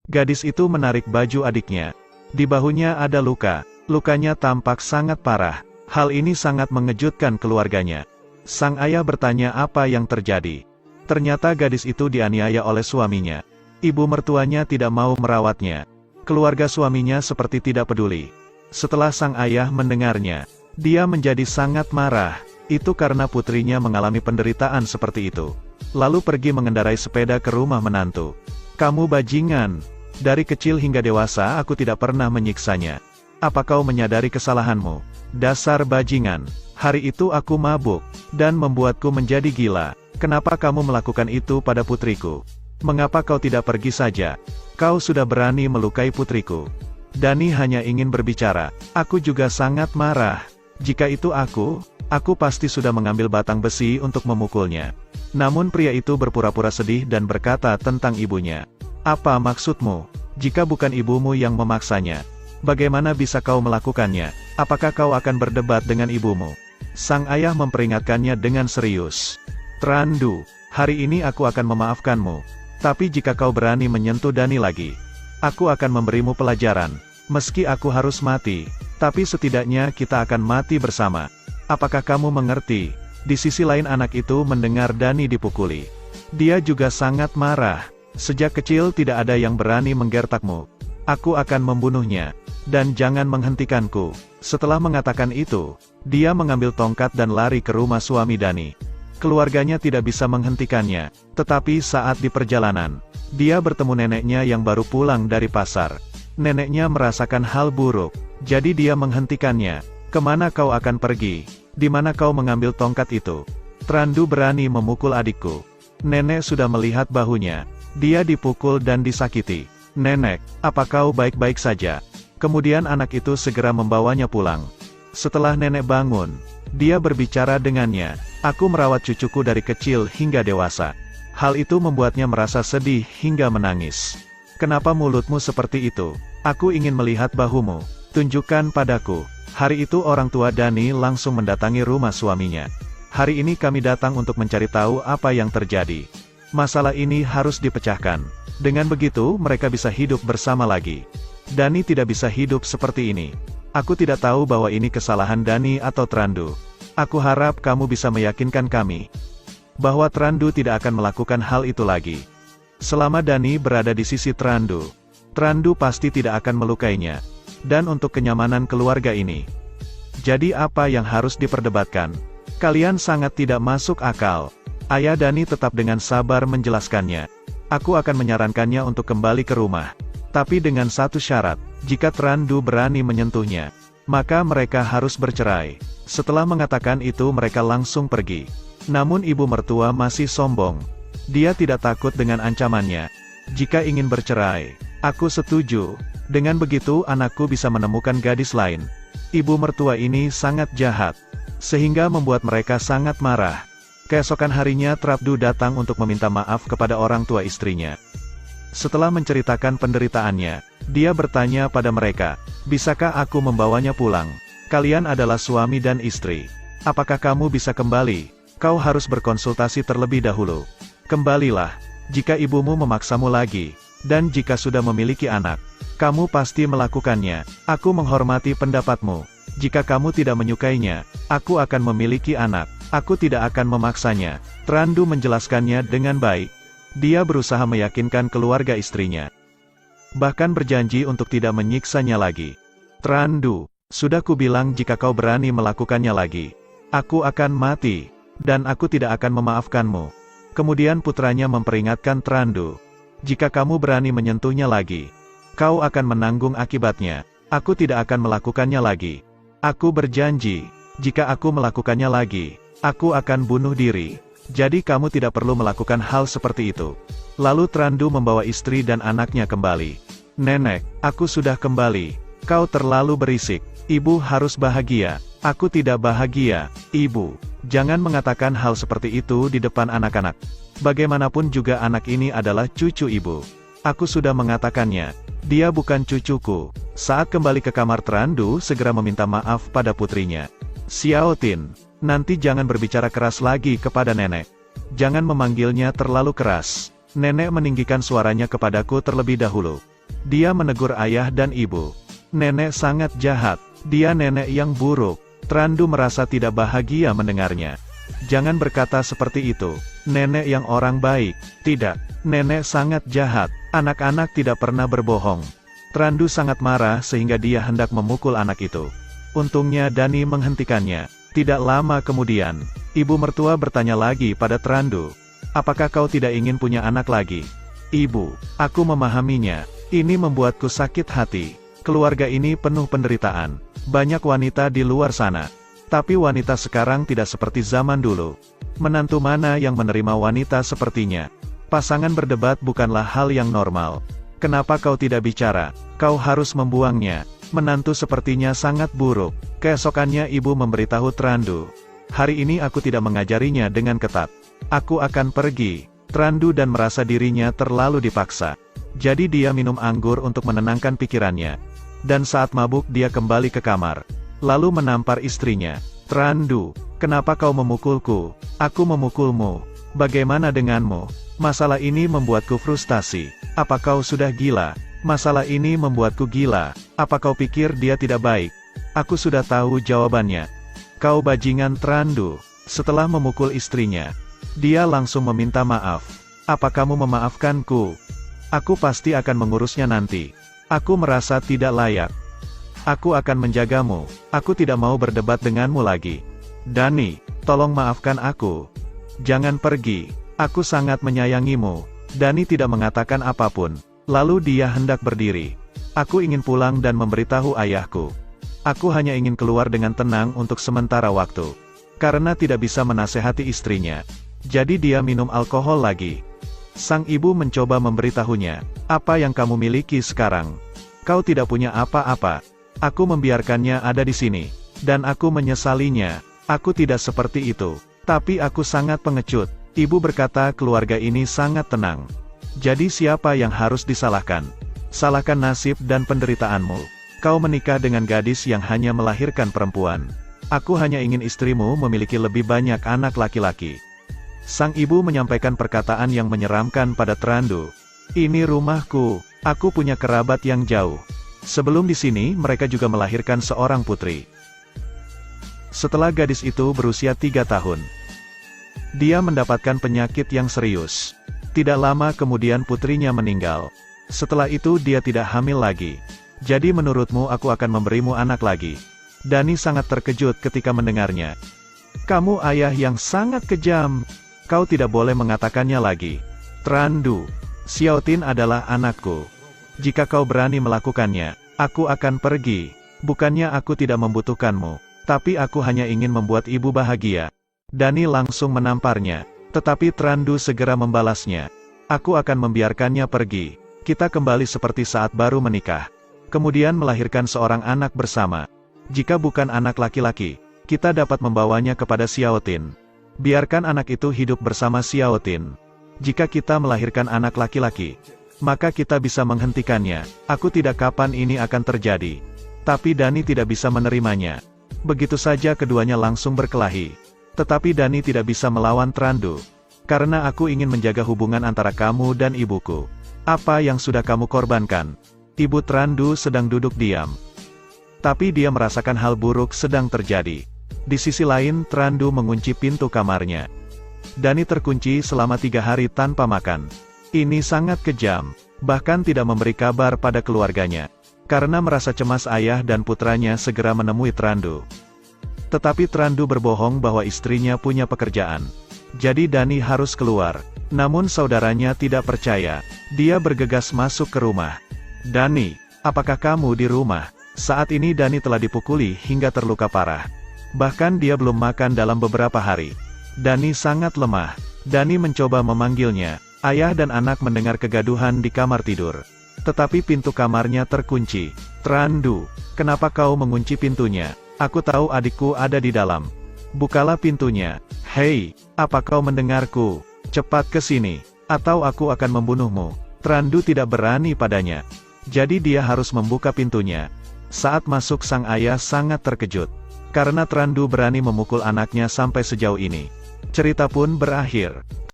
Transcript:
Gadis itu menarik baju adiknya. Di bahunya ada luka. Lukanya tampak sangat parah. Hal ini sangat mengejutkan keluarganya. Sang ayah bertanya apa yang terjadi. Ternyata gadis itu dianiaya oleh suaminya. Ibu mertuanya tidak mau merawatnya. Keluarga suaminya seperti tidak peduli. Setelah sang ayah mendengarnya, dia menjadi sangat marah. Itu karena putrinya mengalami penderitaan seperti itu. Lalu pergi mengendarai sepeda ke rumah menantu. Kamu bajingan. Dari kecil hingga dewasa aku tidak pernah menyiksanya. Apa kau menyadari kesalahanmu? Dasar bajingan. Hari itu aku mabuk, dan membuatku menjadi gila. Kenapa kamu melakukan itu pada putriku? Mengapa kau tidak pergi saja? Kau sudah berani melukai putriku. Dani hanya ingin berbicara. Aku juga sangat marah. Jika itu aku pasti sudah mengambil batang besi untuk memukulnya. Namun pria itu berpura-pura sedih dan berkata tentang ibunya. Apa maksudmu? Jika bukan ibumu yang memaksanya, bagaimana bisa kau melakukannya? Apakah kau akan berdebat dengan ibumu? Sang ayah memperingatkannya dengan serius. Trandu, hari ini aku akan memaafkanmu. Tapi jika kau berani menyentuh Dani lagi, aku akan memberimu pelajaran. Meski aku harus mati, tapi setidaknya kita akan mati bersama. Apakah kamu mengerti? Di sisi lain anak itu mendengar Dani dipukuli. Dia juga sangat marah. Sejak kecil tidak ada yang berani menggertakmu. Aku akan membunuhnya. Dan jangan menghentikanku. Setelah mengatakan itu, dia mengambil tongkat dan lari ke rumah suami Dani. Keluarganya tidak bisa menghentikannya. Tetapi saat di perjalanan, dia bertemu neneknya yang baru pulang dari pasar. Neneknya merasakan hal buruk. Jadi dia menghentikannya. Kemana kau akan pergi? Di mana kau mengambil tongkat itu? Trandu berani memukul adikku. Nenek sudah melihat bahunya. Dia dipukul dan disakiti. Nenek, apa kau baik-baik saja? Kemudian anak itu segera membawanya pulang. Setelah nenek bangun, dia berbicara dengannya. Aku merawat cucuku dari kecil hingga dewasa. Hal itu membuatnya merasa sedih hingga menangis. Kenapa mulutmu seperti itu? Aku ingin melihat bahumu. Tunjukkan padaku. Hari itu orang tua Dani langsung mendatangi rumah suaminya. Hari ini kami datang untuk mencari tahu apa yang terjadi. Masalah ini harus dipecahkan. Dengan begitu mereka bisa hidup bersama lagi. Dani tidak bisa hidup seperti ini. Aku tidak tahu bahwa ini kesalahan Dani atau Trandu. Aku harap kamu bisa meyakinkan kami bahwa Trandu tidak akan melakukan hal itu lagi. Selama Dani berada di sisi Trandu, Trandu pasti tidak akan melukainya. Dan untuk kenyamanan keluarga ini. Jadi apa yang harus diperdebatkan? Kalian sangat tidak masuk akal. Ayah Dani tetap dengan sabar menjelaskannya. Aku akan menyarankannya untuk kembali ke rumah. Tapi dengan satu syarat, jika Trandu berani menyentuhnya, maka mereka harus bercerai. Setelah mengatakan itu mereka langsung pergi. Namun ibu mertua masih sombong. Dia tidak takut dengan ancamannya. Jika ingin bercerai, aku setuju. Dengan begitu anakku bisa menemukan gadis lain. Ibu mertua ini sangat jahat, sehingga membuat mereka sangat marah. Keesokan harinya Trandu datang untuk meminta maaf kepada orang tua istrinya. Setelah menceritakan penderitaannya, dia bertanya pada mereka, bisakah aku membawanya pulang? Kalian adalah suami dan istri. Apakah kamu bisa kembali? Kau harus berkonsultasi terlebih dahulu. Kembalilah, jika ibumu memaksamu lagi, dan jika sudah memiliki anak, kamu pasti melakukannya. Aku menghormati pendapatmu. Jika kamu tidak menyukainya, aku akan memiliki anak. Aku tidak akan memaksanya. Trandu menjelaskannya dengan baik. Dia berusaha meyakinkan keluarga istrinya. Bahkan berjanji untuk tidak menyiksanya lagi. Trandu, sudah kubilang jika kau berani melakukannya lagi, aku akan mati. Dan aku tidak akan memaafkanmu. Kemudian putranya memperingatkan Trandu. Jika kamu berani menyentuhnya lagi, kau akan menanggung akibatnya. Aku tidak akan melakukannya lagi. Aku berjanji, jika aku melakukannya lagi, aku akan bunuh diri. Jadi kamu tidak perlu melakukan hal seperti itu. Lalu Trandu membawa istri dan anaknya kembali. Nenek, aku sudah kembali. Kau terlalu berisik. Ibu harus bahagia. Aku tidak bahagia, Ibu. Jangan mengatakan hal seperti itu di depan anak-anak. Bagaimanapun juga anak ini adalah cucu ibu. Aku sudah mengatakannya. Dia bukan cucuku. Saat kembali ke kamar Trandu segera meminta maaf pada putrinya. Xiaotin, nanti jangan berbicara keras lagi kepada nenek. Jangan memanggilnya terlalu keras. Nenek meninggikan suaranya kepadaku terlebih dahulu. Dia menegur ayah dan ibu. Nenek sangat jahat, dia nenek yang buruk. Trandu merasa tidak bahagia mendengarnya. Jangan berkata seperti itu, nenek yang orang baik. Tidak, nenek sangat jahat, anak-anak tidak pernah berbohong. Trandu sangat marah sehingga dia hendak memukul anak itu. Untungnya Dani menghentikannya. Tidak lama kemudian, ibu mertua bertanya lagi pada Trandu. Apakah kau tidak ingin punya anak lagi? Ibu, aku memahaminya. Ini membuatku sakit hati. Keluarga ini penuh penderitaan. Banyak wanita di luar sana. Tapi wanita sekarang tidak seperti zaman dulu. Menantu mana yang menerima wanita sepertinya? Pasangan berdebat bukanlah hal yang normal. Kenapa kau tidak bicara? Kau harus membuangnya. Menantu sepertinya sangat buruk. Keesokannya ibu memberitahu Trandu. Hari ini aku tidak mengajarinya dengan ketat. Aku akan pergi. Trandu dan merasa dirinya terlalu dipaksa. Jadi dia minum anggur untuk menenangkan pikirannya. Dan saat mabuk dia kembali ke kamar. Lalu menampar istrinya. Trandu, kenapa kau memukulku? Aku memukulmu. Bagaimana denganmu? Masalah ini membuatku frustasi. Apa kau sudah gila? Masalah ini membuatku gila. Apa kau pikir dia tidak baik? Aku sudah tahu jawabannya. Kau bajingan Trandu. Setelah memukul istrinya, dia langsung meminta maaf. Apa kamu memaafkanku? Aku pasti akan mengurusnya nanti. Aku merasa tidak layak. Aku akan menjagamu. Aku tidak mau berdebat denganmu lagi. Dani, tolong maafkan aku. Jangan pergi. Aku sangat menyayangimu. Dani tidak mengatakan apapun. Lalu dia hendak berdiri. Aku ingin pulang dan memberitahu ayahku. Aku hanya ingin keluar dengan tenang untuk sementara waktu. Karena tidak bisa menasehati istrinya. Jadi dia minum alkohol lagi. Sang ibu mencoba memberitahunya. Apa yang kamu miliki sekarang? Kau tidak punya apa-apa. Aku membiarkannya ada di sini. Dan aku menyesalinya. Aku tidak seperti itu. Tapi aku sangat pengecut. Ibu berkata keluarga ini sangat tenang. Jadi siapa yang harus disalahkan? Salahkan nasib dan penderitaanmu. Kau menikah dengan gadis yang hanya melahirkan perempuan. Aku hanya ingin istrimu memiliki lebih banyak anak laki-laki. Sang ibu menyampaikan perkataan yang menyeramkan pada Trandu. Ini rumahku. Aku punya kerabat yang jauh. Sebelum di sini, mereka juga melahirkan seorang putri. Setelah gadis itu berusia 3 tahun, dia mendapatkan penyakit yang serius. Tidak lama kemudian putrinya meninggal. Setelah itu dia tidak hamil lagi. Jadi menurutmu aku akan memberimu anak lagi? Dani sangat terkejut ketika mendengarnya. Kamu ayah yang sangat kejam. Kau tidak boleh mengatakannya lagi. Trandu, Xiaotin adalah anakku. Jika kau berani melakukannya, aku akan pergi. Bukannya aku tidak membutuhkanmu, tapi aku hanya ingin membuat ibu bahagia. Dani langsung menamparnya, tetapi Trandu segera membalasnya. Aku akan membiarkannya pergi. Kita kembali seperti saat baru menikah. Kemudian melahirkan seorang anak bersama. Jika bukan anak laki-laki, kita dapat membawanya kepada Xiaotin. Biarkan anak itu hidup bersama Xiaotin. Jika kita melahirkan anak laki-laki, maka kita bisa menghentikannya. Aku tidak kapan ini akan terjadi. Tapi Dani tidak bisa menerimanya. Begitu saja keduanya langsung berkelahi. Tetapi Dani tidak bisa melawan Trandu. Karena aku ingin menjaga hubungan antara kamu dan ibuku. Apa yang sudah kamu korbankan? Ibu Trandu sedang duduk diam. Tapi dia merasakan hal buruk sedang terjadi. Di sisi lain, Trandu mengunci pintu kamarnya. Dani terkunci selama 3 hari tanpa makan. Ini sangat kejam. Bahkan tidak memberi kabar pada keluarganya. Karena merasa cemas ayah dan putranya segera menemui Trandu. Tetapi Trandu berbohong bahwa istrinya punya pekerjaan. Jadi Dani harus keluar. Namun saudaranya tidak percaya. Dia bergegas masuk ke rumah. Dani, apakah kamu di rumah? Saat ini Dani telah dipukuli hingga terluka parah. Bahkan dia belum makan dalam beberapa hari. Dani sangat lemah. Dani mencoba memanggilnya. Ayah dan anak mendengar kegaduhan di kamar tidur. Tetapi pintu kamarnya terkunci. Trandu, kenapa kau mengunci pintunya? Aku tahu adikku ada di dalam. Bukalah pintunya. Hei, apa kau mendengarku? Cepat ke sini, atau aku akan membunuhmu. Trandu tidak berani padanya. Jadi dia harus membuka pintunya. Saat masuk sang ayah sangat terkejut. Karena Trandu berani memukul anaknya sampai sejauh ini. Cerita pun berakhir.